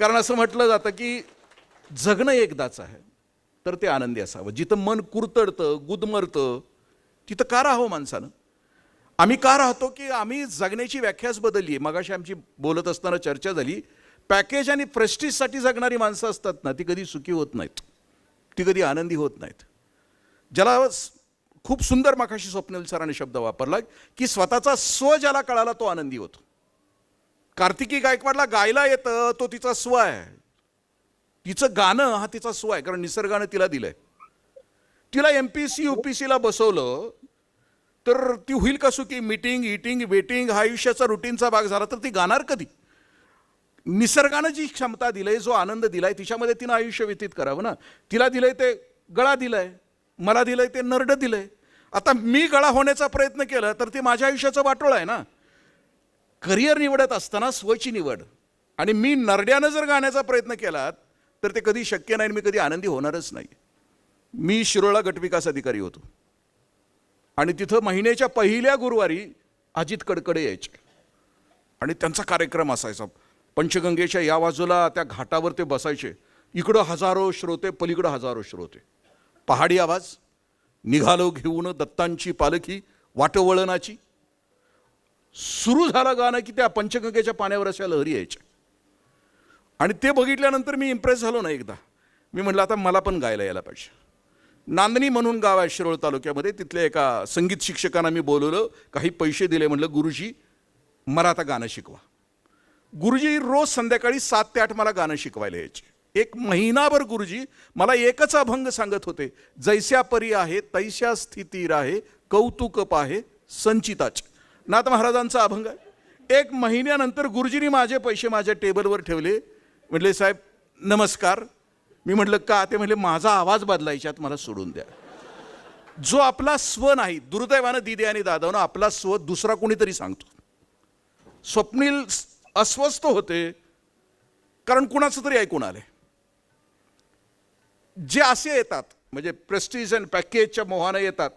कारण असं म्हटलं जातं की जगणं एकदाच आहे, तर ते आनंदी असावं. जिथं मन कुरतडतं, गुदमरतं, तिथं का राहावं माणसानं? आम्ही का राहतो की आम्ही जगण्याची व्याख्याच बदलली आहे. मगाशी आमची बोलत असताना चर्चा झाली, पॅकेज आणि प्रेस्टिजसाठी जगणारी माणसं असतात ना, ती कधी सुखी होत नाहीत, ती कधी आनंदी होत नाहीत. ज्याला खूप सुंदर मगाशी स्वप्नील सरांनी शब्द वापरला की स्वतःचा स्व ज्याला कळाला तो आनंदी होतो. कार्तिकी गायकवाडला गायला येतं, तो तिचा स्व आहे. तिचं गाणं हा तिचा स्व आहे, कारण निसर्गानं तिला दिलंय. तिला MPC UPCला बसवलं तर ती होईल का सुखी? मीटिंग इटिंग वेटिंग हा आयुष्याचा रुटीनचा भाग झाला तर ती गाणार कधी? निसर्गानं जी क्षमता दिलंय, जो आनंद दिलाय, तिच्यामध्ये तिनं आयुष्य व्यतीत करावं ना. तिला दिलंय ते गळा दिलाय, मला दिलंय ते नरड दिलंय. आता मी गळा होण्याचा प्रयत्न केला तर ते माझ्या आयुष्याचं वाटोळ आहे ना. करिअर निवडत असताना स्वची निवड, आणि मी नरड्यानं जर गाण्याचा प्रयत्न केला तर ते कधी शक्य नाही, मी कधी आनंदी होणारच नाही. मी शिरोळला गटविकास अधिकारी होतो आणि तिथं महिन्याच्या पहिल्या गुरुवारी अजित कडकडे यायचे आणि त्यांचा कार्यक्रम असायचा. पंचगंगेच्या या बाजूला त्या घाटावर ते बसायचे. इकडं हजारो श्रोते, पलीकडं हजारो श्रोते. पहाडी आवाज, निघालो घेऊन दत्तांची पालखी वाटवळणाची. सुरू झालं गाणं की त्या पंचगंगेच्या पाण्यावर अशा लहरी यायच्या. आणि ते बघितल्यानंतर मी इम्प्रेस झालो ना एकदा. मी म्हटलं आता मला पण गायला यायला पाहिजे. नांदणी म्हणून गाव आहे शिरोळ तालुक्यामध्ये. तिथल्या एका संगीत शिक्षकांना मी बोलवलं, काही पैसे दिले. म्हटलं गुरुजी मला आता गाणं शिकवा. गुरुजी रोज संध्याकाळी 7 ते 8 मला गाणं शिकवायला यायचे. 1 महिनाभर गुरुजी मला एकच अभंग सांगत होते, जैस्या परी आहे तैस्या स्थिती राहे, कौतुक पाहे संचिताचे. नाथ महाराजांचा अभंग आहे. 1 महिन्यानंतर गुरुजींनी माझे पैसे माझ्या टेबलवर ठेवले. म्हटले साहेब नमस्कार. मी म्हटलं का? ते म्हटले माझा आवाज बदलायच्यात, मला सोडून द्या. जो आपला स्व नाही, दुर्दैवानं दिदे आणि दादानं आपला स्व दुसरा कोणीतरी सांगतो. स्वप्नील अस्वस्थ होते कारण कुणाचं तरी ऐकून आले. जे असे येतात म्हणजे प्रेस्टिज अँड पॅकेजच्या मोहानं येतात,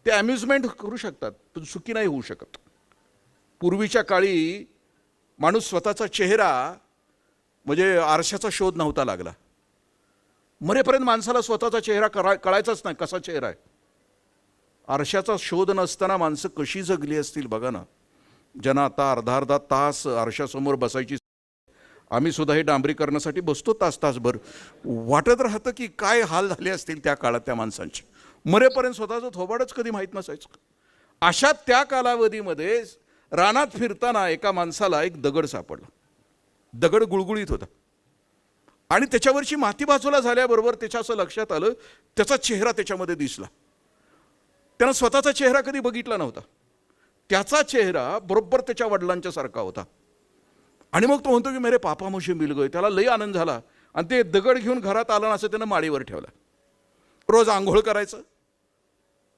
ते अम्युजमेंट करू शकतात पण सुखी नाही होऊ शकत. पूर्वीच्या काळी माणूस स्वतःचा चेहरा म्हणजे आरशाचा शोध नव्हता लागला. मरेपर्यंत माणसाला स्वतःचा चेहरा कळायचाच नाही कसा चेहरा आहे. आरशाचा शोध नसताना माणसं कशी जगली असतील बघा ना. ज्यांना आता अर्धा तास आरशासमोर बसायची, आम्ही सुद्धा हे डांबरीकरणासाठी बसतो तासभर. वाटत राहतं की काय हाल झाले असतील त्या काळात त्या माणसांचे. मरेपर्यंत स्वतःचं थोबाडच कधी माहीत नसायचं. अशा त्या कालावधीमध्ये रानात फिरताना एका माणसाला एक दगड सापडला. दगड गुळगुळीत होता आणि त्याच्यावरची माती बाजूला झाल्याबरोबर त्याच्या असं लक्षात आलं, त्याचा चेहरा त्याच्यामध्ये दिसला. त्यानं स्वतःचा चेहरा कधी बघितला नव्हता. त्याचा चेहरा बरोबर त्याच्या वडिलांच्या सारखा होता. आणि मग तो म्हणतो की मेरे पापा मुझे मिल गए. त्याला लई आनंद झाला आणि ते दगड घेऊन घरात आलं, असं त्यानं माडीवर ठेवला. रोज आंघोळ करायचं,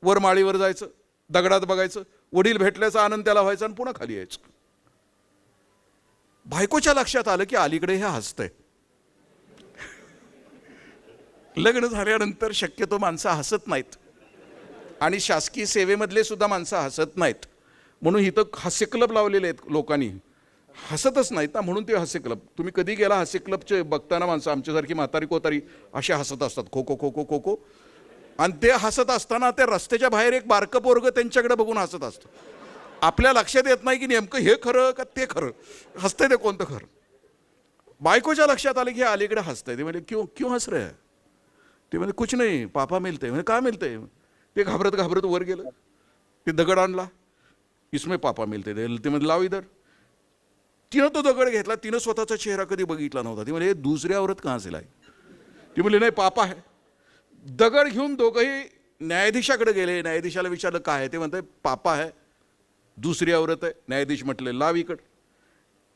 वर माळीवर जायचं, दगडात बघायचं, वडील भेटल्याचा आनंद त्याला व्हायचा आणि पुन्हा खाली यायचं. बायकोच्या लक्षात आलं की अलीकडे हे हसतंय. लग्न झाल्यानंतर शक्यतो माणसं हसत नाहीत आणि शासकीय सेवेमधले सुद्धा माणसं हसत नाहीत. म्हणून इथं हास्य क्लब लावलेले आहेत लोकांनी. हसतच नाहीत ना, म्हणून ते हास्य क्लब. तुम्ही कधी गेला हास्य क्लबचे बघताना माणसं आमच्यासारखी म्हातारी कोतारी असे हसत असतात, खो खो खो खो खो खो. आणि ते हसत असताना ते रस्त्याच्या बाहेर एक बारकं पोरगं त्यांच्याकडे बघून हसत असतं. आपल्या लक्षात येत नाही की नेमकं हे खरं का ते खरं, हसतंय ते कोणतं खरं. बायकोच्या लक्षात आलं की हे अलीकडे हसतंय. ते म्हणजे क्यों हस रहे? ते म्हणजे कुछ नाही, पापा मिलते. म्हणजे काय मिळतंय? ते घाबरत घाबरत वर गेलं, ते दगड आणला, इसमें पापा मिलते. ते म्हणजे लाव इधर. तिनं तो दगड घेतला. तिनं स्वतःचा चेहरा कधी बघितला नव्हता. ती म्हणजे दुसरी औरत कहाँ से लाई? ती म्हणली नाही पापा आहे. दगड घेऊन दोघंही न्यायाधीशाकडे गेले. न्यायाधीशाला विचारलं काय आहे? ते म्हणते पापा आहे, दुसरी औरत आहे. न्यायाधीश म्हटले लाव इकड.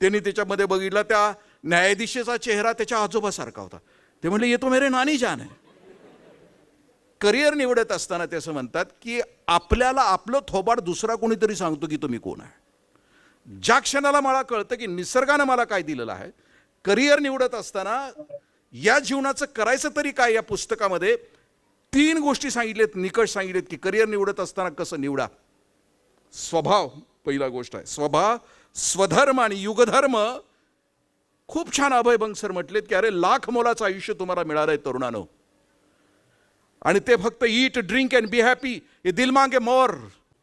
त्यांनी त्याच्यामध्ये बघितला, त्या न्यायाधीशाचा चेहरा त्याच्या आजोबासारखा होता. ते म्हणले ये तो मेरे नानी जान आहे. करिअर निवडत असताना ते असं म्हणतात की आपल्याला आपलं थोबाड दुसरा कोणीतरी सांगतो की तुम्ही कोण आहे. ज्या क्षणाला मला कळतं की निसर्गानं मला काय दिलेलं आहे, करिअर निवडत असताना या जीवनाचं करायचं तरी काय, या पुस्तकामध्ये 3 गोष्टी सांगितलेत, निकष सांगितलेत की करिअर निवडत असताना कसं निवडा. स्वभाव पहिला गोष्ट आहे. स्वभाव, स्वधर्म आणि युगधर्म खूप छान अभय बंग सर म्हटलेत की अरे लाख मोलाचं आयुष्य तुम्हाला मिळालंय तरुणानो, आणि ते फक्त ईट ड्रिंक अँड बी हॅपी हे दिल मांगे मोर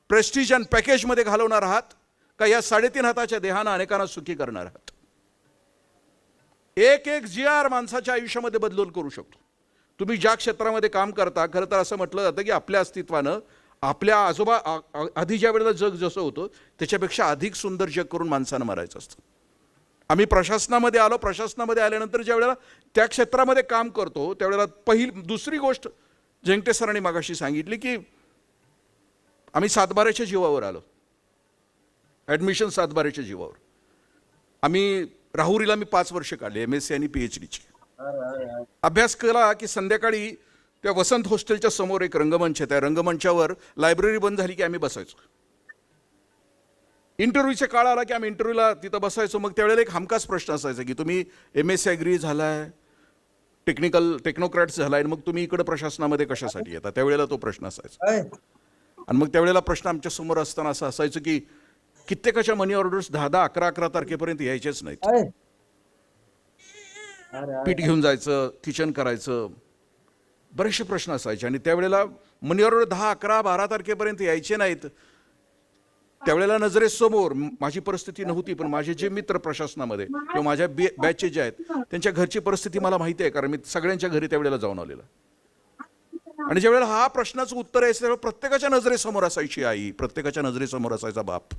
प्रेस्टिज अँड पॅकेजमध्ये घालवणार आहात का या 3.5 हाताच्या देहानं अनेकांना सुखी करणार आहात? एक एक GR माणसाच्या आयुष्यामध्ये बदलून करू शकतो. तुम्ही ज्या क्षेत्रामध्ये काम करता, खरं तर असं म्हटलं जातं की आपल्या अस्तित्वानं आपल्या आधी ज्या वेळेला जग जसं होतं त्याच्यापेक्षा अधिक सुंदर जग करून माणसानं मरायचं असतं. आम्ही प्रशासनामध्ये आलो, प्रशासनामध्ये आल्यानंतर ज्या वेळेला त्या क्षेत्रामध्ये काम करतो त्यावेळेला दुसरी गोष्ट जेंगटे सरांनी मागाशी सांगितली की आम्ही सातबाऱ्याच्या जीवावर आलो, ॲडमिशन सातबाऱ्याच्या जीवावर. आम्ही राहुरीला 5 वर्ष काढले MSc आणि PhDची. अभ्यास केला की संध्याकाळी त्या वसंत हॉस्टेलच्या समोर एक रंगमंच आहे, त्या रंगमंचावर लायब्ररी बंद झाली की आम्ही बसायचो. इंटरव्ह्यूचा काळ आला की आम्ही इंटरव्ह्यूला तिथं बसायचो. मग त्यावेळेला एक हमखास प्रश्न असायचा की तुम्ही MSc ॲग्री झालाय, टेक्नोक्रॅट्स झालाय, मग तुम्ही इकडे प्रशासनामध्ये कशासाठी येता? त्यावेळेला तो प्रश्न असायचा. आणि मग त्यावेळेला प्रश्न आमच्या समोर असताना असं असायचं की कित्येकाच्या मनी ऑर्डर्स 10-10, 11-11 तारखेपर्यंत यायचेच नाहीत. पीठ घेऊन जायचं, किचन करायचं, बरेचसे प्रश्न असायचे. आणि त्यावेळेला मनी ऑर्डर 10, 11, 12 तारखेपर्यंत यायचे नाहीत. त्यावेळेला नजरेसमोर माझी परिस्थिती नव्हती, पण माझे जे मित्र प्रशासनामध्ये किंवा माझ्या बॅचचे जे आहेत त्यांच्या घरची परिस्थिती मला माहिती आहे, कारण मी सगळ्यांच्या घरी त्यावेळेला जाऊन आलेला. आणि ज्यावेळेला हा प्रश्नाचं उत्तर यायचं त्यावेळेला प्रत्येकाच्या नजरेसमोर असायची आई, प्रत्येकाच्या नजरेसमोर असायचा बाप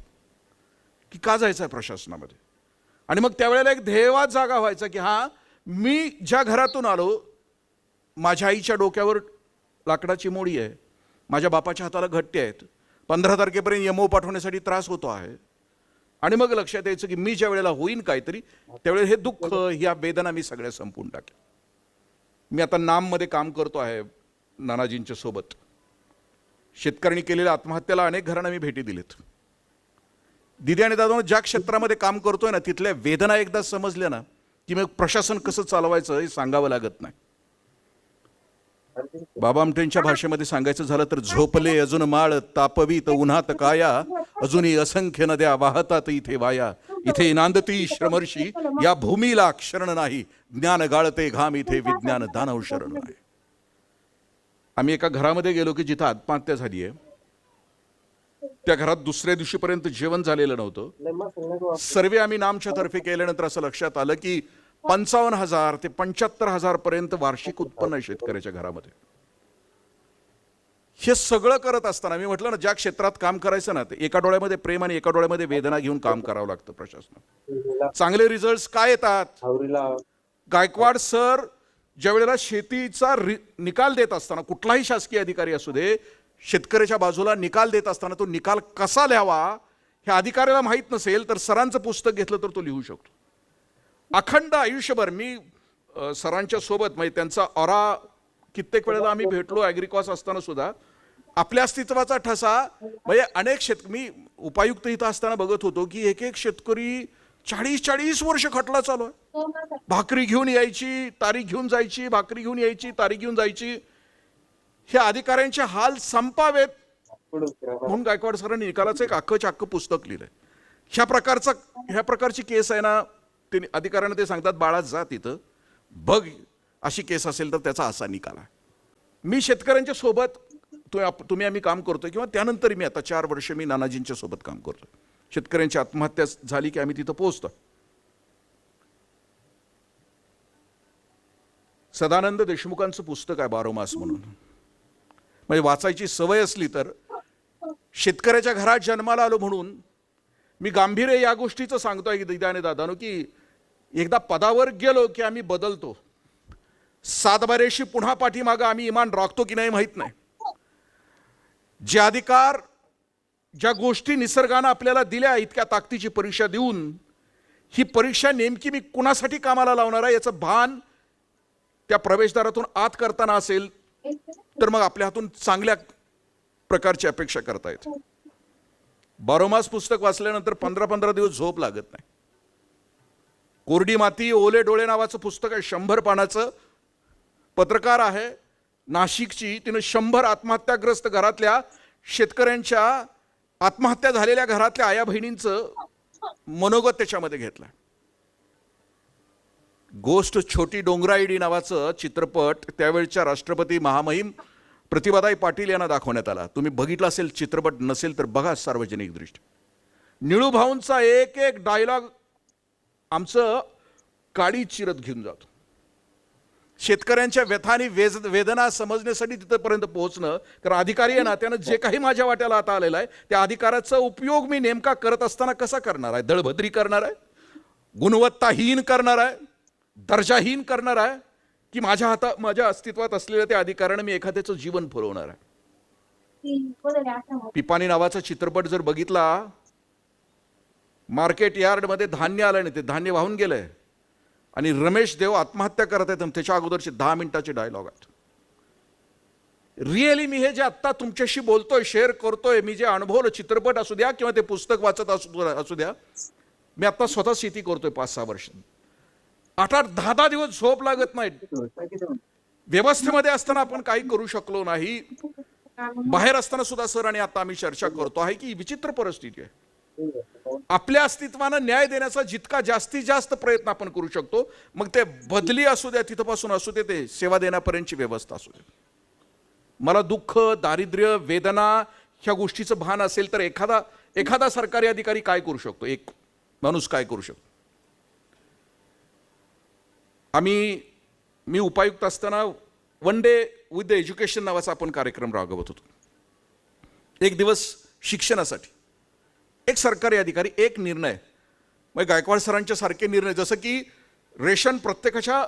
की का जायचं आहे प्रशासनामध्ये. आणि मग त्यावेळेला एक ध्येयवाद जागा व्हायचा की हा मी ज्या घरातून आलो, माझ्या आईच्या डोक्यावर लाकडाची मोडी आहे, माझ्या बापाच्या हाताला घट्टे आहेत, 15 तारखेपर्यंत यमो पाठवण्यासाठी त्रास होतो आहे. आणि मग लक्षात यायचं की मी ज्या वेळेला होईन काहीतरी त्यावेळेला हे दुःख, ह्या वेदना मी सगळ्या संपवून टाकेन. मी आता नाममध्ये काम करतो आहे नानाजींच्या सोबत. शेतकऱ्यांनी केलेल्या आत्महत्येला अनेक घरांना मी भेटी दिलेत. दिदी आणि दादा ज्या क्षेत्रामध्ये काम करतोय ना तिथल्या वेदना एकदा समजल्या ना की मग प्रशासन कसं चालवायचं हे सांगावं लागत नाही. बाबा आमटेंच्या भाषेमध्ये सांगायचं झालं तर झोपले अजून माळ तापवीत उन्हात काया, अजूनही असंख्य नद्या वाहतात इथे वाया, इथे नांदती श्रमर्षी या भूमीला क्षरण नाही, ज्ञान गाळते घाम इथे विज्ञान दानव शरण नाही. आम्ही एका घरामध्ये गेलो की जिथं आत्महत्या झाली आहे. त्या घरात दुसऱ्या दिवशीपर्यंत जेवण झालेलं नव्हतं. सर्वे आम्ही नामच्या तर्फे केल्यानंतर असं लक्षात आलं की 55,000 ते 75,000 पर्यंत वार्षिक उत्पन्न आहे शेतकऱ्याच्या घरामध्ये. हे सगळं करत असताना मी म्हटलं ना ज्या क्षेत्रात काम करायचं ना ते एका डोळ्यामध्ये प्रेम आणि एका डोळ्यामध्ये वेदना घेऊन काम करावं लागतं प्रशासनात. चांगले रिझल्ट काय येतात? गायकवाड सर ज्या वेळेला शेतीचा निकाल देत असताना, कुठलाही शासकीय अधिकारी असू दे, शेतकऱ्याच्या बाजूला निकाल देत असताना तो निकाल कसा लिहावा हे अधिकाऱ्याला माहीत नसेल तर सरांचं पुस्तक घेतलं तर तो लिहू शकतो. अखंड आयुष्यभर मी सरांच्या सोबत म्हणजे त्यांचा ऑरा कित्येक वेळेला आम्ही भेटलो ॲग्रिकॉस असताना सुद्धा. आपल्या अस्तित्वाचा ठसा म्हणजे अनेक मी उपायुक्त इथं असताना बघत होतो की एक एक शेतकरी 40-40 वर्ष खटला चालू आहे. भाकरी घेऊन यायची, तारीख घेऊन जायची, भाकरी घेऊन यायची, तारीख घेऊन जायची. हे अधिकाऱ्यांचे हाल संपावेत म्हणून गायकवाड सरांनी निकालाचं एक अख्खं पुस्तक लिहिलंय. ह्या प्रकारची केस आहे ना, ते अधिकाऱ्यांना ते सांगतात बाळा जा तिथं बघ, अशी केस असेल तर त्याचा असा निकाल आहे. मी शेतकऱ्यांच्या सोबत आम्ही काम करतोय किंवा त्यानंतर मी आता 4 वर्ष मी नानाजींच्या सोबत काम करतोय. शेतकऱ्यांची आत्महत्या झाली की आम्ही तिथं पोहोचतो. सदानंद देशमुखांचं पुस्तक आहे 12 मास म्हणून, म्हणजे वाचायची सवय असली तर. शेतकऱ्याच्या घरात जन्माला आलो म्हणून मी गांभीर्य या गोष्टीचं सांगतोय की दिदा आणि दादानो की एकदा पदावर गेलो की आम्ही बदलतो. 7 बारेशी पुन्हा पाठीमागं आम्ही इमान राखतो की नाही माहीत नाही. जे अधिकार, ज्या गोष्टी निसर्गानं आपल्याला दिल्या, इतक्या ताकदीची परीक्षा देऊन ही परीक्षा नेमकी मी कुणासाठी कामाला लावणार आहे याचं भान त्या प्रवेशद्वारातून आत करताना असेल तर मग आपल्या हातून चांगल्या प्रकारची अपेक्षा करता येते. 12 मास पुस्तक वाचल्यानंतर 15-15 दिवस झोप लागत नाही. कोरडी माती ओले डोळे नावाचं पुस्तक आहे, 100 पानाचं. पत्रकार आहे नाशिकची, तिने 100 आत्महत्याग्रस्त घरातल्या शेतकऱ्यांच्या आत्महत्या झालेल्या घरातल्या आया बहिणींचं मनोगत त्याच्यामध्ये घेतलंय. गोष्ट छोटी डोंगराईडी नावाचं चित्रपट त्यावेळच्या राष्ट्रपती महामहिम प्रतिभाताई पाटील यांना दाखवण्यात आला. तुम्ही बघितला असेल चित्रपट, नसेल तर बघा सार्वजनिक दृष्टी. निळू भाऊंचा एक एक डायलॉग आमचं काळी चिरत घेऊन जातो. शेतकऱ्यांच्या व्यथा आणि वेदना समजण्यासाठी तिथपर्यंत पोहोचणं, कारण अधिकारी आहे ना, त्यानं जे काही माझ्या वाट्याला आता आलेला आहे त्या अधिकाराचा उपयोग मी नेमका करत असताना कसा करणार आहे? दळभद्री करणार आहे, गुणवत्ताहीन करणार आहे, दर्जाहीन करणार आहे, की माझ्या अस्तित्वात असलेल्या त्या अधिकाराने मी एखाद्याचं जीवन फुलवणार आहे? पिपाणी नावाचा चित्रपट जर बघितला, मार्केट यार्डमध्ये धान्य आलं नाही, ते धान्य वाहून गेलंय आणि रमेश देव आत्महत्या करत आहेत, त्याच्या अगोदरचे 10 मिनिटाचे डायलॉग आहेत. रिअली मी हे जे आत्ता तुमच्याशी बोलतोय, शेअर करतोय, मी जे अनुभवलं, चित्रपट असू द्या किंवा ते पुस्तक वाचत असू द्या, मी आता स्वतः शेती करतोय 5-6 वर्ष. 8-8, 10-10 दिवस झोप लागत नाही. व्यवस्थेमध्ये असताना आपण काही करू शकलो नाही, बाहेर असताना सुद्धा सर, आणि आता आम्ही चर्चा करतो आहे की विचित्र परिस्थिती आहे. आपल्या अस्तित्वानं न्याय देण्याचा जितका जास्तीत जास्त प्रयत्न आपण करू शकतो, मग ते बदली असू द्या, तिथपासून असू दे, ते सेवा देण्यापर्यंतची व्यवस्था असू दे. मला दुःख, दारिद्र्य, वेदना ह्या गोष्टीचं भान असेल तर एखादा सरकारी अधिकारी काय करू शकतो, एक माणूस काय करू शकतो? मी उपायुक्त असताना one day with the education नावाचा आपण कार्यक्रम राबवत होतो. एक दिवस शिक्षणासाठी एक सरकारी अधिकारी, एक निर्णय, मग गायकवाड सरांच्या सारखे निर्णय, जसं की रेशन प्रत्येकाच्या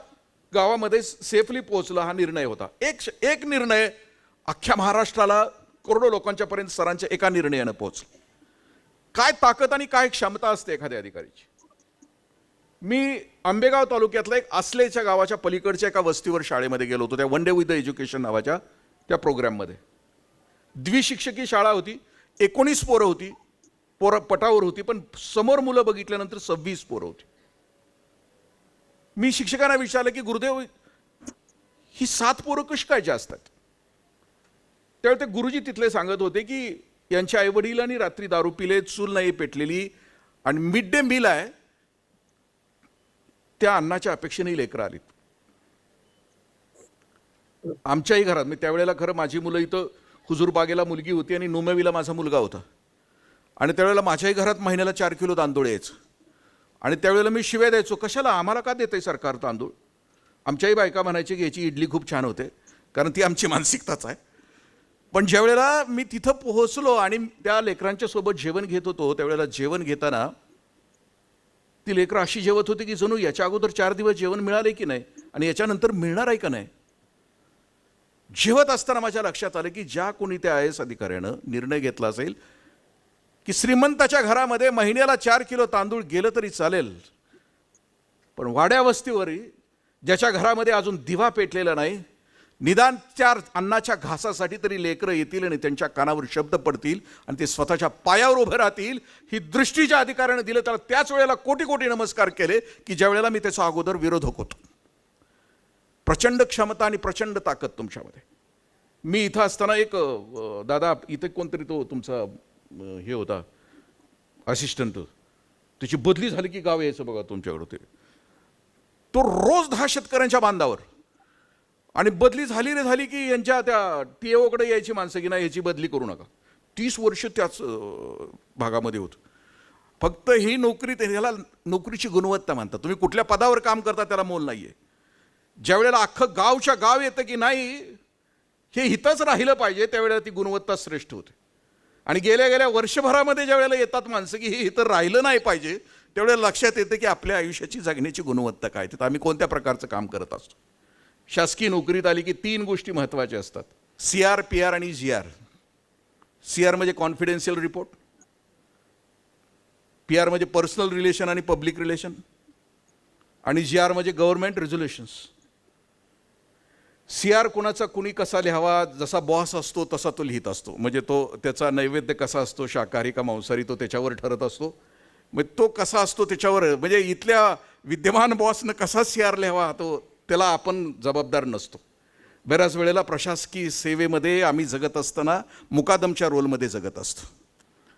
गावामध्ये सेफली पोहोचलं, हा निर्णय होता. एक निर्णय अख्ख्या महाराष्ट्राला, करोडो लोकांच्या पर्यंत सरांच्या एका निर्णयानं पोहोचलं. काय ताकद आणि काय क्षमता असते एखाद्या अधिकारीची. मी आंबेगाव तालुक्यातल्या एक आसलेच्या गावाच्या पलीकडच्या एका वस्तीवर शाळेमध्ये गेलो होतो, त्या one day with the education नावाच्या त्या प्रोग्राममध्ये. द्विशिक्षकी शाळा होती, 19 पोरं होती, पटावर होती, पण समोर मुलं बघितल्यानंतर 26 पोरं होती. मी शिक्षकांना विचारलं की गुरुदेव, ही 7 पोरं कशी काय जास्त आहेत? त्यावेळी ते गुरुजी तिथले सांगत होते की यांच्या आईवडिलांनी रात्री दारू पिले, चूल नाही पेटलेली, आणि मिड डे मील आहे, त्या अन्नाच्या अपेक्षेने लेकरं आलीत. आमच्याही घरात, मी त्यावेळेला खरं माझी मुलं इथं हुजूरबागेला मुलगी होती आणि नुमेवीला माझा मुलगा होता, आणि त्यावेळेला माझ्याही घरात महिन्याला 4 किलो तांदूळ यायचं, आणि त्यावेळेला मी शिव्या द्यायचो, कशाला आम्हाला का देतंय सरकार तांदूळ? आमच्याही बायका म्हणायची की याची इडली खूप छान होते, कारण ती आमची मानसिकताच आहे. पण ज्यावेळेला मी तिथं पोहोचलो आणि त्या लेकरांच्या सोबत जेवण घेत होतो, त्यावेळेला जेवण घेताना ती लेकरं अशी जेवत होती की जणू याच्या अगोदर 4 दिवस जेवण मिळाले की नाही आणि याच्यानंतर मिळणार आहे का नाही. जेवत असताना माझ्या लक्षात आलं की ज्या कोणी त्या IAS अधिकाऱ्यानं निर्णय घेतला असेल की श्रीमंताच्या घरामध्ये महिन्याला 4 किलो तांदूळ गेलं तरी चालेल, पण वाड्या वस्तीवरही ज्याच्या घरामध्ये अजून दिवा पेटलेला नाही, निदान 4 अन्नाच्या घासासाठी तरी लेकरं येतील आणि त्यांच्या कानावर शब्द पडतील आणि ते स्वतःच्या पायावर उभे राहतील, ही दृष्टी ज्या अधिकाऱ्याने दिलं त्याला त्याच वेळेला कोटी कोटी नमस्कार केले की ज्या वेळेला मी त्याचा अगोदर विरोधक होतो. प्रचंड क्षमता आणि प्रचंड ताकद तुमच्यामध्ये. मी इथं असताना एक दादा, इथे कोणतरी तो तुमचा हे होता असिस्टंट, त्याची बदली झाली की गाव यायचं बघा तुमच्याकडे, तो रोज 10 शेतकऱ्यांच्या बांधावर, आणि बदली झाली रे झाली की यांच्या त्या TAOकडे यायची माणसं की नाही याची बदली करू नका. 30 वर्ष त्याच भागामध्ये होतं. फक्त ही नोकरी, त्याला नोकरीची गुणवत्ता म्हणतात. तुम्ही कुठल्या पदावर काम करता त्याला मोल नाहीये. ज्या वेळेला अख्खं गावच्या गाव येतं की नाही हे हितच राहिलं पाहिजे, त्यावेळेला ती गुणवत्ता श्रेष्ठ होते. आणि गेल्या वर्षभरामध्ये ज्या वेळेला येतात माणसं की हे इथं राहिलं नाही पाहिजे, त्यावेळेला लक्षात येतं की आपल्या आयुष्याची जगण्याची गुणवत्ता काय, तर आम्ही कोणत्या प्रकारचं काम करत असतो. शासकीय नोकरीत आली की 3 गोष्टी महत्त्वाच्या असतात: CR, PR आणि GR. CR म्हणजे कॉन्फिडेन्शियल रिपोर्ट, PR म्हणजे पर्सनल रिलेशन आणि पब्लिक रिलेशन, आणि GR म्हणजे गव्हर्नमेंट रेझोल्युशन्स. CR कोणाचा कुणी कसा लिहावा, जसा बॉस असतो तसा तो लिहित असतो. म्हणजे तो त्याचा नैवेद्य कसा असतो, शाकाहारी का मांसाहारी, तो त्याच्यावर ठरत असतो. मग तो कसा असतो त्याच्यावर, म्हणजे इथल्या विद्यमान बॉसनं कसा CR लिहावा तो त्याला आपण जबाबदार नसतो. बऱ्याच वेळेला प्रशासकीय सेवेमध्ये आम्ही जगत असताना मुकादमच्या रोलमध्ये जगत असतो.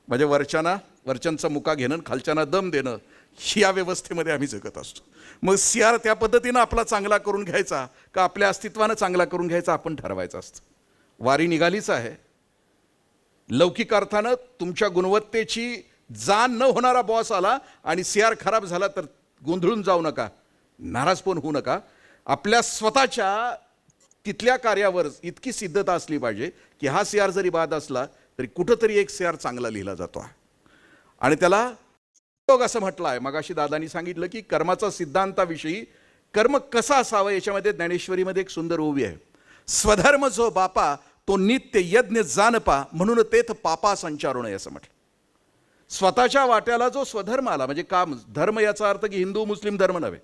म्हणजे वरच्यांचा मुका घेणं, खालच्यांना दम देणं, या व्यवस्थेमध्ये आम्ही जगत असतो. मग सीआर त्या पद्धतीनं आपला चांगला करून घ्यायचा का आपल्या अस्तित्वानं चांगला करून घ्यायचा आपण ठरवायचं असतं. वारी निघालीच आहे. लौकिक अर्थानं तुमच्या गुणवत्तेची जाण न होणारा बॉस आला आणि सीआर खराब झाला तर गोंधळून जाऊ नका, नाराज पण होऊ नका. आपल्या स्वतःच्या तिथल्या कार्यावर इतकी सिद्धता असली पाहिजे की हा सीआर जरी बाद असला तरी कुठंतरी एक सीआर चांगला लिहिला जातो आहे. आणि त्याला योग असं म्हटलं आहे. मगाशी दादानी सांगितलं की कर्माचा सिद्धांताविषयी कर्म कसा असावं याच्यामध्ये ज्ञानेश्वरीमध्ये एक सुंदर ओवी आहे. स्वधर्म जो बापा तो नित्य यज्ञ जानपा म्हणून तेथ पापा संचारू नये असं म्हटलं. स्वतःच्या वाट्याला जो स्वधर्म आला म्हणजे काम धर्म याचा अर्थ की हिंदू मुस्लिम धर्म नव्हे.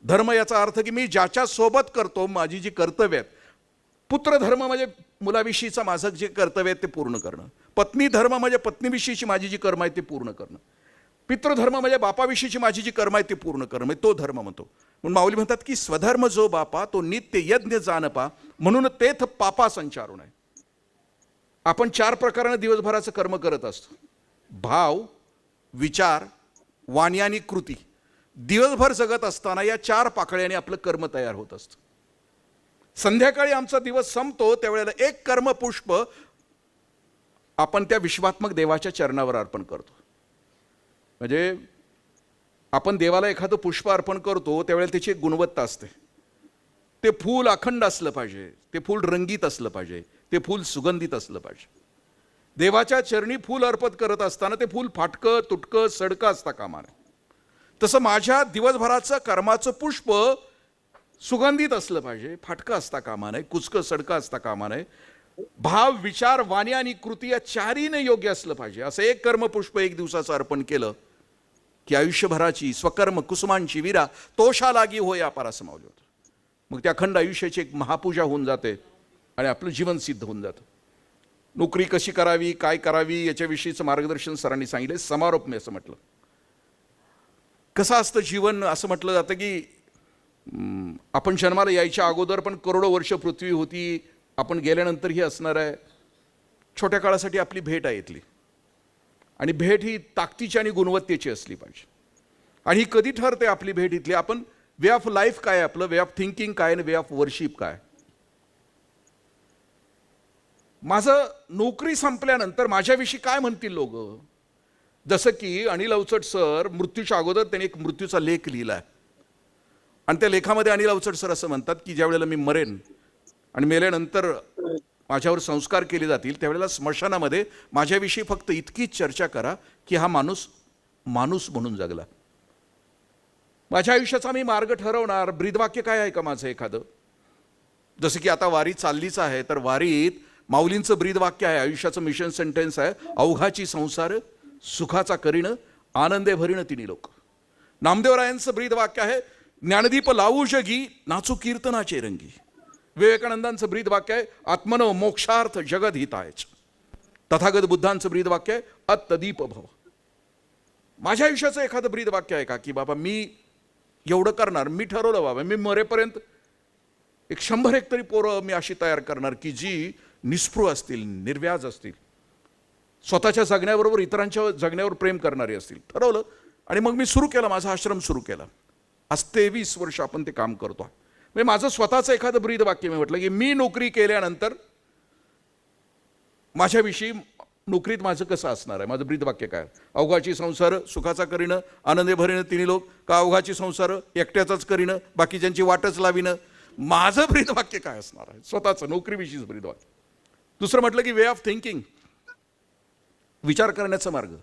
धर्म याचा अर्थ की मी ज्याच्या सोबत करतो माझी जी कर्तव्य आहेत. पुत्रधर्म म्हणजे मुलाविषयीचं माझं जे कर्तव्य आहे ते पूर्ण करणं. पत्नी धर्म म्हणजे पत्नीविषयीची माझी जी कर्म आहे ते पूर्ण करणं. पितृधर्म म्हणजे बापाविषयीची माझी जी कर्म आहे ते पूर्ण करणं म्हणजे तो धर्म म्हणतो. म्हणून माऊली म्हणतात की स्वधर्म जो बापा तो नित्य यज्ञ जानपा म्हणून तेथ पापा संचारू नये. आपण 4 प्रकाराने दिवसभराचं कर्म करत असतो. भाव, विचार, वाणी आणि कृती. दिवसभर जगत असताना या 4 पाकळ्याने आपलं कर्म तयार होत असतं. संध्याकाळी आमचा दिवस संपतो त्यावेळेला एक कर्मपुष्प आपण त्या विश्वात्मक देवाच्या चरणावर अर्पण करतो. म्हणजे आपण देवाला एखादं पुष्प अर्पण करतो त्यावेळेला त्याची एक गुणवत्ता असते. ते फूल अखंड असलं पाहिजे, ते फूल रंगीत असलं पाहिजे, ते फूल सुगंधित असलं पाहिजे. देवाच्या चरणी फूल अर्पण करत असताना ते फूल फाटकं तुटकं सडकं असता कामा नये. तसं माझ्या दिवसभराचं कर्माचं पुष्प सुगंधित असलं पाहिजे, फाटकं असता कामा नये, कुचकं सडकं असता कामा नये. भाव, विचार, वाणी आणि कृती या 4हीने योग्य असलं पाहिजे. असं एक कर्मपुष्प एक दिवसाचं अर्पण केलं की आयुष्यभराची स्वकर्म कुसुमांची वीरा तोषा लागी होय अपार असं माऊली होतं. मग त्या अखंड आयुष्याची एक महापूजा होऊन जाते आणि आपलं जीवन सिद्ध होऊन जातं. नोकरी कशी करावी, काय करावी याच्याविषयीचं मार्गदर्शन सरांनी सांगितले. समारोप मी असं म्हटलं. कसं असतं जीवन असं म्हटलं जातं की आपण जन्माला यायच्या अगोदर पण करोडो वर्ष पृथ्वी होती, आपण गेल्यानंतरही असणार आहे. छोट्या काळासाठी आपली भेट आहे इथली आणि भेट ही ताकदीची आणि गुणवत्तेची असली पाहिजे. आणि ही कधी ठरते आपली भेट इथली? आपण वे ऑफ लाईफ काय, आपलं वे ऑफ थिंकिंग काय आणि वे ऑफ वर्शिप काय. माझं नोकरी संपल्यानंतर माझ्याविषयी काय म्हणतील लोक? जसं की अनिल अवचट सर मृत्यूच्या अगोदर त्यांनी एक मृत्यूचा लेख लिहिला आहे आणि त्या लेखामध्ये अनिल अवचट सर असं म्हणतात की ज्या वेळेला मी मरेन आणि मेल्यानंतर माझ्यावर संस्कार केले जातील त्यावेळेला स्मशानामध्ये माझ्याविषयी फक्त इतकीच चर्चा करा की हा माणूस माणूस म्हणून जगला. माझ्या आयुष्याचा मी मार्ग ठरवणार. ब्रीदवाक्य काय आहे का माझं एखादं? जसं की आता वारी चाललीच आहे तर वारीत माऊलींचं ब्रीदवाक्य आहे, आयुष्याचं मिशन सेंटेन्स आहे, अवघाची संसार सुखाचा करीण आनंदे भरीण तिन्ही लोक. नामदेवरायांचं ब्रीदवाक्य आहे, ज्ञानदीप लावू जगी नाचू कीर्तनाचे रंगी. विवेकानंदांचं ब्रीदवाक्य आहे, आत्मनो मोक्षार्थ जगद हितायच. तथागत बुद्धांचं ब्रीदवाक्य आहे, अत्तदीप भव. माझ्या आयुष्याचं एखादं ब्रीदवाक्य आहे का की बाबा मी एवढं करणार, मी ठरवलं बाबा मी मरेपर्यंत 100 तरी पोरं मी अशी तयार करणार की जी निस्पृह असतील, निर्व्याज असतील, स्वतःच्या जगण्याबरोबर इतरांच्या जगण्यावर प्रेम करणारे असतील. ठरवलं आणि मग मी सुरू केला, माझा आश्रम सुरू केला. आज 23 वर्ष आपण ते काम करतो. म्हणजे माझं स्वतःचं एखादं ब्रीदवाक्य मी म्हटलं की मी नोकरी केल्यानंतर माझ्याविषयी नोकरीत माझं कसं असणार आहे, माझं ब्रीदवाक्य काय? अवघाची संसार सुखाचा करीनं आनंदे भरीनं तिन्ही लोक, का अवघाची संसार एकट्याचाच करीनं बाकीच्यांची वाटच लावीनं. माझं ब्रीदवाक्य काय असणार आहे? स्वतःचं नोकरीविषयीच ब्रीदवाक्य. दुसरं म्हटलं की वे ऑफ थिंकिंग, विचार करण्याचा मार्ग.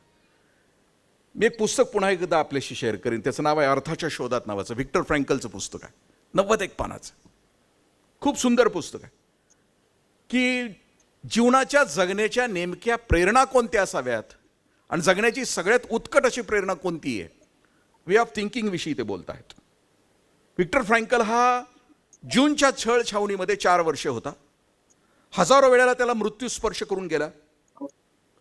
मी एक पुस्तक पुन्हा एकदा आपल्याशी शेअर करीन, त्याचं नाव आहे अर्थाच्या शोधात नावाचं. व्हिक्टर फ्रँकलचं पुस्तक आहे, 91 पानाचं. खूप सुंदर पुस्तक आहे की जीवनाच्या जगण्याच्या नेमक्या प्रेरणा कोणत्या असाव्यात आणि जगण्याची सगळ्यात उत्कट अशी प्रेरणा कोणती आहे. वे ऑफ थिंकिंग विषयी ते बोलत आहेत. व्हिक्टर फ्रँकल हा जूनच्या छळ छावणीमध्ये 4 वर्षे होता. हजारो वेळेला त्याला मृत्यू स्पर्श करून गेला.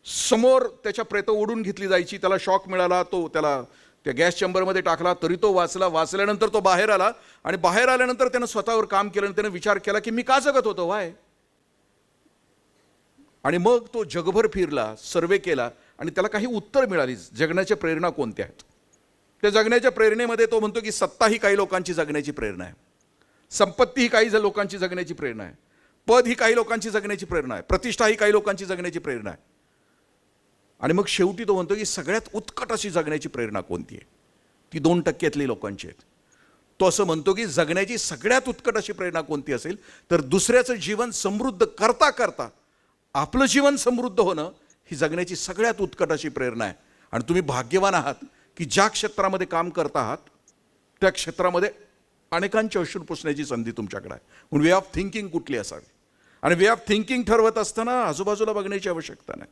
समोर त्याच्या प्रेत ओढून घेतली जायची, त्याला शॉक मिळाला, तो त्याला त्या गॅस चेंबरमध्ये टाकला तरी तो वाचला. वाचल्यानंतर तो बाहेर आला आणि बाहेर आल्यानंतर त्यानं स्वतःवर काम केलं आणि त्यानं विचार केला की मी का जगत होतो वाय. आणि मग तो जगभर फिरला, सर्वे केला आणि त्याला काही उत्तर मिळाली जगण्याच्या प्रेरणा कोणत्या आहेत. त्या जगण्याच्या प्रेरणेमध्ये तो म्हणतो की सत्ता ही काही लोकांची जगण्याची प्रेरणा आहे, संपत्ती ही काही लोकांची जगण्याची प्रेरणा आहे, पद ही काही लोकांची जगण्याची प्रेरणा आहे, प्रतिष्ठा ही काही लोकांची जगण्याची प्रेरणा आहे. आणि मग शेवटी तो म्हणतो की सगळ्यात उत्कट अशी जगण्याची प्रेरणा कोणती आहे? ती 2% लोकांची आहेत. तो असं म्हणतो की जगण्याची सगळ्यात उत्कट अशी प्रेरणा कोणती असेल तर दुसऱ्याचं जीवन समृद्ध करता करता आपलं जीवन समृद्ध होणं ही जगण्याची सगळ्यात उत्कट अशी प्रेरणा आहे. आणि तुम्ही भाग्यवान आहात की ज्या क्षेत्रामध्ये काम करत आहात त्या क्षेत्रामध्ये अनेकांचे अश्रू पुसण्याची संधी तुमच्याकडे आहे. म्हणून वे ऑफ थिंकिंग कुठली असावी, आणि वे ऑफ थिंकिंग ठरवत असताना आजूबाजूला बघण्याची आवश्यकता नाही.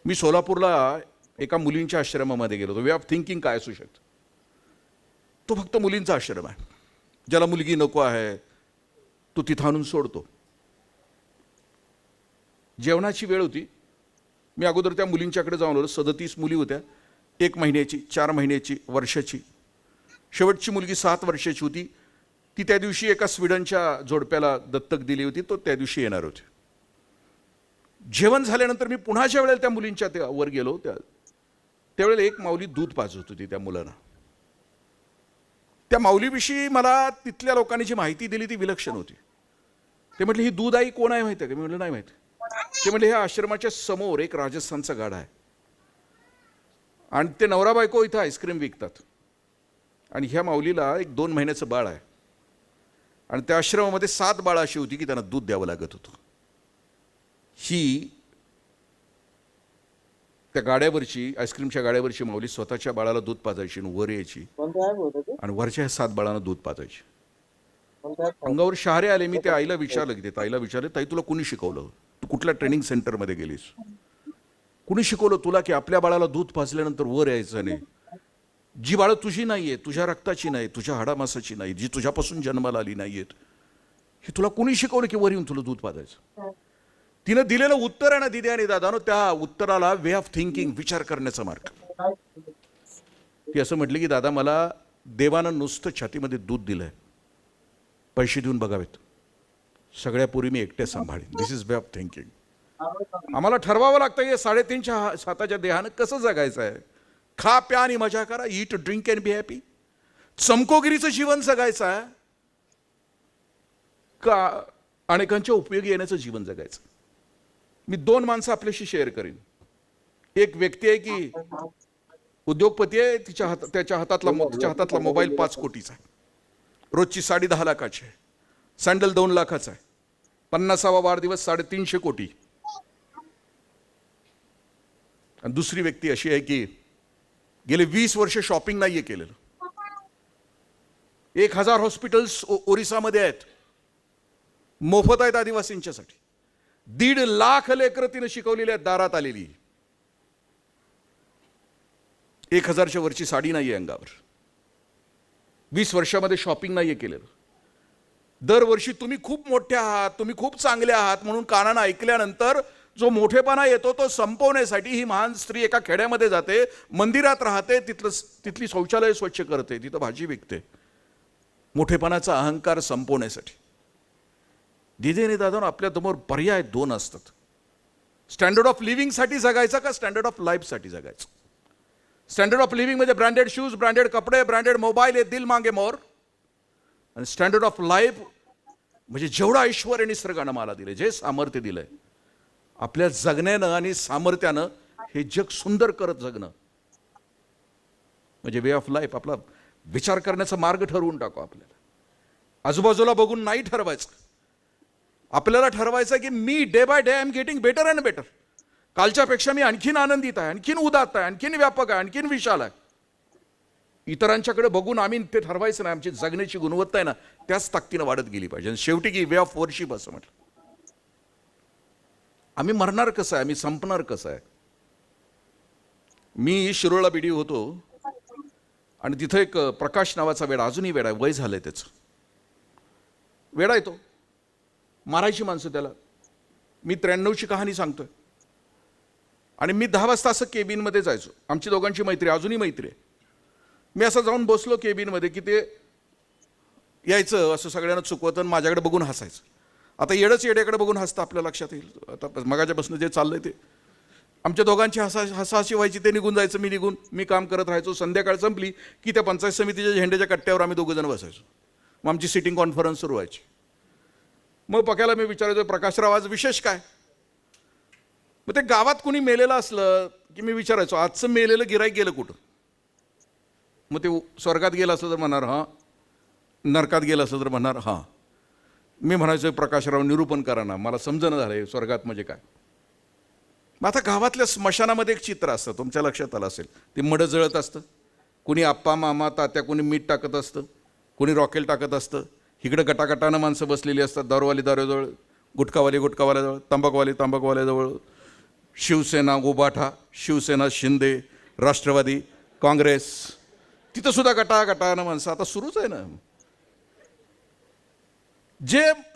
मी सोलापूरला एका मुलींच्या आश्रमामध्ये गेलो होतो. वे ऑफ थिंकिंग काय असू शकतं? तो फक्त मुलींचा आश्रम आहे. ज्याला मुलगी नको आहे तो तिथं आणून सोडतो. जेवणाची वेळ होती. मी अगोदर त्या मुलींच्याकडे जाऊन आलो. 37 मुली होत्या. 1 महिन्याची, 4 महिन्याची, वर्षाची. शेवटची मुलगी 7 वर्षाची होती. ती त्या दिवशी एका स्वीडनच्या जोडप्याला दत्तक दिली होती. तो त्या दिवशी येणार होते. जेवण झाल्यानंतर मी पुन्हा ज्या वेळेला त्या मुलींच्या वर गेलो त्यावेळेला एक माऊली दूध पाजत होती त्या मुलांना. त्या माऊलीविषयी मला तिथल्या लोकांनी जी माहिती दिली ती विलक्षण होती. ते म्हटले ही दूध आई कोण आहे माहिती आहे का? मी म्हटलं नाही माहिती. ते म्हटले ह्या आश्रमाच्या समोर एक राजस्थानचा गाडा आहे आणि ते नवरा बायको इथं आईस्क्रीम विकतात आणि ह्या माऊलीला एक 2 महिन्याचं बाळ आहे आणि त्या आश्रमामध्ये 7 बाळं अशी होती की त्यांना दूध द्यावं लागत होतं. ही त्या गाड्यावरची आईस्क्रीमच्या गाड्यावरची माऊली स्वतःच्या बाळाला दूध पाजायची आणि वर यायची आणि वरच्या 7 बाळांना दूध पाजायची. अंगावर शहारे आले. मी त्या आईला विचारलं की ताईला विचारलं, ताई तुला कुणी शिकवलं? तू कुठल्या ट्रेनिंग सेंटरमध्ये गेलीस? कुणी शिकवलं तुला की आपल्या बाळाला दूध पाजल्यानंतर वर यायचं नाही? जी बाळं तुझी नाहीये, तुझ्या रक्ताची नाही, तुझ्या हाडामासाची नाही, जी तुझ्यापासून जन्माला आली नाहीयेत, हे तुला कुणी शिकवलं की वर येऊन तुला दूध पाजायचं? तिनं दिलेलं उत्तर आहे ना दिदी आणि दादानो, त्या उत्तराला वे ऑफ थिंकिंग, विचार करण्याचा मार्ग. ती असं म्हटली की दादा मला देवानं नुसतं छातीमध्ये दूध दिलंय, पैसे देऊन बघावेत, सगळ्या पोरी मी एकट्या सांभाळीन. दिस इज वे ऑफ थिंकिंग. आम्हाला ठरवावं लागतं की 3.5 हाताच्या देहानं कसं जगायचं आहे. खा प्या आणि मजा करा, eat drink and be happy. चमकोगिरीचं जीवन जगायचं आहे का अनेकांच्या उपयोगी येण्याचं जीवन जगायचं? मी 2 माणसं आपल्याशी शेअर करीन. एक व्यक्ती आहे की उद्योगपती आहे, त्याच्या हातातला मोबाईल 5 कोटीचा आहे, रोजची साडी 10 लाखाची आहे, सँडल 2 लाखाचा आहे, 50वा वाढदिवस 350 कोटी. आणि दुसरी व्यक्ती अशी आहे की गेले 20 वर्ष शॉपिंग नाहीये केलेलं. 1000 हॉस्पिटल्स ओरिसामध्ये आहेत, मोफत आहेत आदिवासींच्यासाठी. 1.5 लाख लेकरं तिने शिकवलेली आहेत, दारात आलेली. 1000च्या वरची साडी नाहीये अंगावर. 20 वर्षामध्ये शॉपिंग नाहीये केलेलं. दरवर्षी तुम्ही खूप मोठे आहात, तुम्ही खूप चांगले आहात म्हणून कानानं ऐकल्यानंतर जो मोठेपणा येतो तो संपवण्यासाठी ही महान स्त्री एका खेड्यामध्ये जाते, मंदिरात राहते, तिथली शौचालय स्वच्छ करते, तिथं भाजी विकते, मोठेपणाचा अहंकार संपवण्यासाठी. दिदे दादा आपल्या समोर पर्याय 2 असतात. स्टँडर्ड ऑफ लिव्हिंगसाठी जगायचं का स्टँडर्ड ऑफ लाईफसाठी जगायचं? स्टँडर्ड ऑफ लिव्हिंग म्हणजे ब्रँडेड शूज, ब्रँडेड कपडे, ब्रँडेड मोबाईल, हे दिल मागे मोर. आणि स्टँडर्ड ऑफ लाईफ म्हणजे जेवढं ऐश्वर्य निसर्गानं मला दिले, जे सामर्थ्य दिलंय, आपल्या जगण्यानं आणि सामर्थ्यानं हे जग सुंदर करत जगणं म्हणजे वे ऑफ लाईफ. आपला विचार करण्याचा मार्ग ठरवून टाकू. आपल्याला आजूबाजूला बघून नाही ठरवायचं. आपल्याला ठरवायचं की मी day by day I am getting better and better. कालच्यापेक्षा मी आणखीन आनंदित आहे, आणखीन उदात्त आहे, आणखीन व्यापक आहे, आणखीन विशाल आहे. इतरांच्याकडे बघून आम्ही ते ठरवायचं नाही. आमची जगण्याची गुणवत्ता आहे ना त्याच ताकदीनं वाढत गेली पाहिजे. शेवटी की वे ऑफ वर्शिप असं म्हटलं. आम्ही मरणार कसं आहे, आम्ही संपणार कसं आहे. मी शिरोळला बीडी होतो आणि तिथं एक प्रकाश नावाचा वेडा, अजूनही वेडा आहे, वय झालंय त्याचं, वेडा आहे तो, मारायची माणसं त्याला. मी 93ची कहाणी सांगतोय. आणि मी 10 वाजता असं केबिनमध्ये जायचो. आमची दोघांची मैत्री, अजूनही मैत्री आहे. मी असं जाऊन बसलो केबिनमध्ये की ते यायचं असं सगळ्यांना चुकवतं आणि माझ्याकडे बघून हसायचं. आता येडच येड्याकडे बघून हसतं आपल्या लक्षात येईल. आता मगाच्यापासून जे चाललंय ते. आमच्या दोघांची हसाहसी व्हायची, ते निघून जायचं, मी निघून, मी काम करत राहायचो. संध्याकाळ संपली की त्या पंचायत समितीच्या झेंड्याच्या कट्ट्यावर आम्ही दोघं जण बसायचो. मग आमची सिटिंग कॉन्फरन्स सुरू व्हायची. मग पक्याला मी विचारायचो, प्रकाशराव आज विशेष काय? मग ते गावात कुणी मेलेलं असलं की मी विचारायचो, आजचं मेलेलं गिराईक गेलं कुठं? मग ते स्वर्गात गेलं असलं तर म्हणणार हां, नरकात गेलं असलं तर म्हणणार हां. मी म्हणायचो, प्रकाशराव निरूपण करा ना, मला समजणं झालंय स्वर्गात म्हणजे काय. मग आता गावातल्या स्मशानामध्ये एक चित्र असतं, तुमच्या लक्षात आलं असेल. ते मडं जळत असतं, कुणी आप्पा मामा तात्या, कुणी मीठ टाकत असतं, कुणी रॉकेल टाकत असतं. इकडं गटागटानं माणसं बसलेली असतात, दारूवाली दारूजवळ, गुटखावाल्याजवळ, तंबाखूवाल्याजवळ, शिवसेना उबाठा, शिवसेना शिंदे, राष्ट्रवादी काँग्रेस, तिथं सुद्धा गटागटानं माणसं. आता सुरूच आहे ना.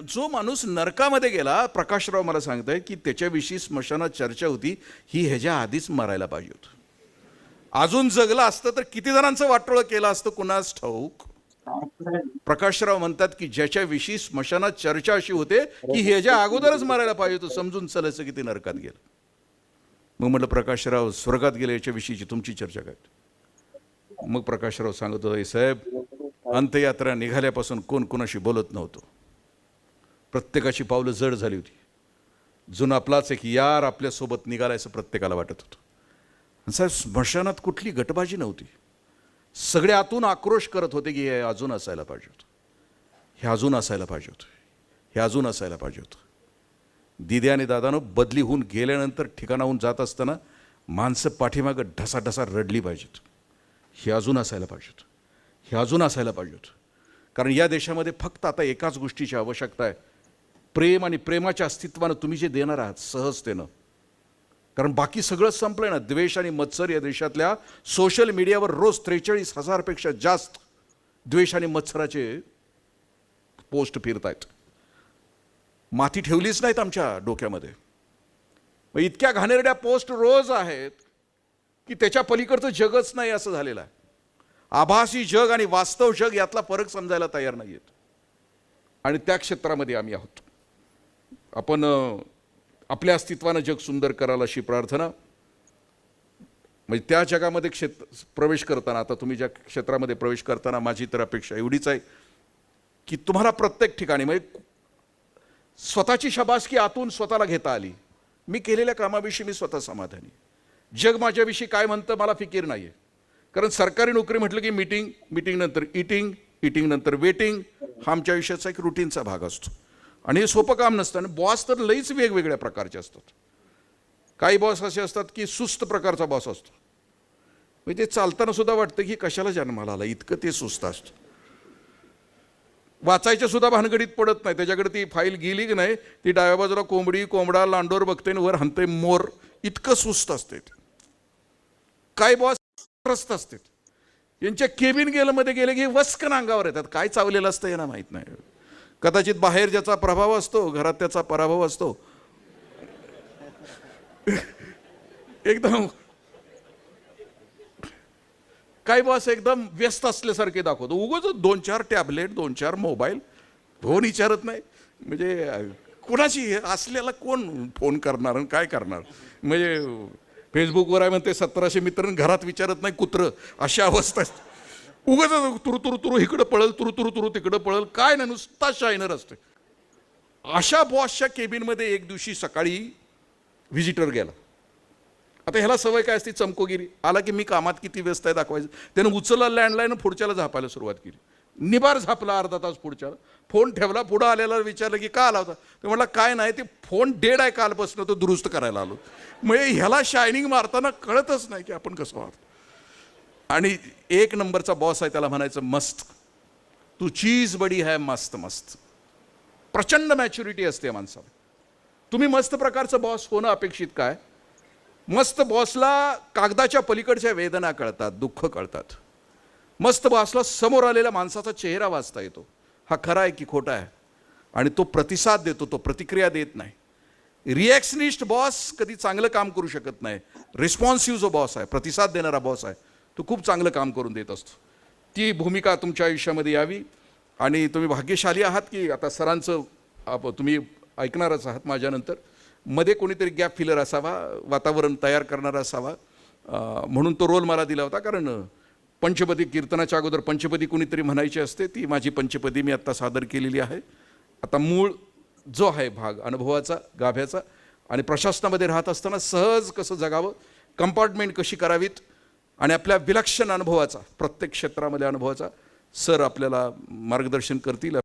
जो माणूस नरकामध्ये गेला, प्रकाशराव मला सांगताय की त्याच्याविषयी स्मशानात चर्चा होती, ही ह्याच्या आधीच मरायला पाहिजे होतं. अजून जगलं असतं तर किती जणांचं वाटोळं केलं असतं कुणास ठाऊक. प्रकाशराव म्हणतात की ज्याच्याविषयी स्मशानात चर्चा अशी होते की ह्याच्या अगोदरच मरायला पाहिजे होतं, समजून चालायचं की ते नरकात गेलं. मग म्हटलं, प्रकाशराव स्वर्गात गेले याच्याविषयीची तुमची चर्चा काय? मग प्रकाशराव सांगत होते, साहेब अंत्ययात्रा निघाल्यापासून कोण कोणाशी बोलत नव्हतं, प्रत्येकाची पावलं जड झाली होती. जुना आपलाच एक यार आपल्यासोबत निघाला असं प्रत्येकाला वाटत होतं. साहेब स्मशानात कुठली गटबाजी नव्हती, सगळे आतून आक्रोश करत होते की हे अजून असायला पाहिजे होतं, हे अजून असायला पाहिजे होतं, हे अजून असायला पाहिजे होतं. दिदे आणि दादानं बदली होऊन गेल्यानंतर ठिकाणाहून जात असताना माणसं पाठीमागं ढसाढसा रडली पाहिजेत, हे अजून असायला पाहिजे होतं, हे अजून असायला पाहिजे होतं. कारण या देशामध्ये फक्त आता एकाच गोष्टीची आवश्यकता आहे, प्रेम, आणि प्रेमाच्या अस्तित्वानं तुम्ही जे देणार आहात सहजतेनं. कारण बाकी सगळं संपलंय ना. द्वेष आणि मत्सर या देशातल्या सोशल मीडियावर रोज 43,000पेक्षा जास्त द्वेष आणि मत्सराचे पोस्ट फिरत आहेत. माती ठेवलीच नाहीत आमच्या डोक्यामध्ये. मग इतक्या घाणेरड्या पोस्ट रोज आहेत की त्याच्या पलीकडचं जगच नाही असं झालेलं आहे. आभासी जग आणि वास्तव जग यातला फरक समजायला तयार नाही आहेत. आणि त्या क्षेत्रामध्ये आम्ही आहोत. आपण आपल्या अस्तित्वानं जग सुंदर कराल अशी प्रार्थना. म्हणजे त्या जगामध्ये प्रवेश करताना, आता तुम्ही ज्या क्षेत्रामध्ये प्रवेश करताना माझी तर अपेक्षा एवढीच आहे की तुम्हाला प्रत्येक ठिकाणी म्हणजे स्वतःची शाबासकी आतून स्वतःला घेता आली. मी केलेल्या कामाविषयी मी स्वतः समाधानी. जग माझ्याविषयी काय म्हणतं मला फिकीर नाही आहे. कारण सरकारी नोकरी म्हटलं की मीटिंग, मीटिंग नंतर इटिंग, इटिंग नंतर वेटिंग, हा आमच्या आयुष्याचा एक रुटीनचा भाग असतो. आणि हे सोपं काम नसतं. आणि बॉस तर लईच वेगवेगळ्या प्रकारचे असतात. काही बॉस असे असतात की सुस्त प्रकारचा बॉस असतो, म्हणजे ते चालताना सुद्धा वाटतं की कशाला जन्माला आला, इतकं ते सुस्त असतं. वाचायच्या सुद्धा भानगडीत पडत नाही. त्याच्याकडे ती फाईल गेली की नाही, ती डाव्या बाजूला कोंबडी कोंबडा लांडोर बघते वर हनते मोर, इतकं सुस्त असते. काय बॉस त्रस्त असते. यांच्या केबिन गेलमध्ये गेले की वस्कन अंगावर येतात. काय चावलेलं असतं यांना माहीत नाही. कदाचित बाहेर ज्याचा प्रभाव असतो घरात त्याचा पराभव असतो. एकदम काही बॉस एकदम व्यस्त असल्यासारखे दाखवतो. उगाच 2-4 टॅबलेट, 2-4 मोबाईल, फोन विचारत नाही. म्हणजे कुणाची असलेला कोण फोन करणार आणि काय करणार. म्हणजे फेसबुकवर आहे म्हणते 1700 मित्र, घरात विचारत नाही कुत्रं, अशा अवस्था असते. उगाच तुरु तुरु तुरु इकडं पळल, तुरु तुरु तुरु तिकडं पळल, काय नाही, नुसता शायनर असते. अशा बॉसच्या केबिनमध्ये एक दिवशी सकाळी व्हिजिटर गेला. आता ह्याला सवय काय असते, चमकोगिरी. आला की मी कामात किती व्यस्त आहे दाखवायचं. त्यानं उचलला लँडलाईन, पुढच्याला झापायला सुरुवात केली. निबार झापला अर्धा तास पुढच्याला. फोन ठेवला, पुढं आलेला विचारलं की का आला होता. ते म्हटलं काय नाही, ते फोन डेड आहे कालपासून, तो दुरुस्त करायला आलो. म्हणजे ह्याला शायनिंग मारताना कळतच नाही की आपण कसं मारतो. आणि एक नंबरचा बॉस आहे, त्याला म्हणायचं मस्त, तू चीज बडी है, मस्त मस्त. प्रचंड मॅच्युरिटी असते या माणसाला. तुम्ही मस्त प्रकारचं बॉस होणं अपेक्षित काय. मस्त बॉसला कागदाच्या पलीकडच्या वेदना कळतात, दुःख कळतात. मस्त बॉसला समोर आलेल्या माणसाचा चेहरा वाचता येतो, हा खरा आहे की खोटा आहे. आणि तो प्रतिसाद देतो, तो प्रतिक्रिया देत नाही. रिॲक्शनिस्ट बॉस कधी चांगलं काम करू शकत नाही. रिस्पॉन्सिव्ह जो बॉस आहे, प्रतिसाद देणारा बॉस आहे, तो खूप चांगलं काम करून देत असतो. ती भूमिका तुमच्या आयुष्यामध्ये यावी. आणि तुम्ही भाग्यशाली आहात की आता सरांचं तुम्ही ऐकणारच आहात माझ्यानंतर. मध्ये कोणीतरी गॅप फिलर असावा, वातावरण तयार करणारा असावा, म्हणून तो रोल मला दिला होता. कारण पंचपदी कीर्तनाच्या अगोदर पंचपदी कोणीतरी म्हणायची असते, ती माझी पंचपदी मी आत्ता सादर केलेली आहे. आता मूळ जो आहे भाग अनुभवाचा, गाभ्याचा, आणि प्रशासनामध्ये राहत असताना सहज कसं जगावं, कंपार्टमेंट कशी करावीत, आणि आपल्या विलक्षण अनुभवाचा, प्रत्येक क्षेत्रामध्ये अनुभवाचा सर आपल्याला मार्गदर्शन करतील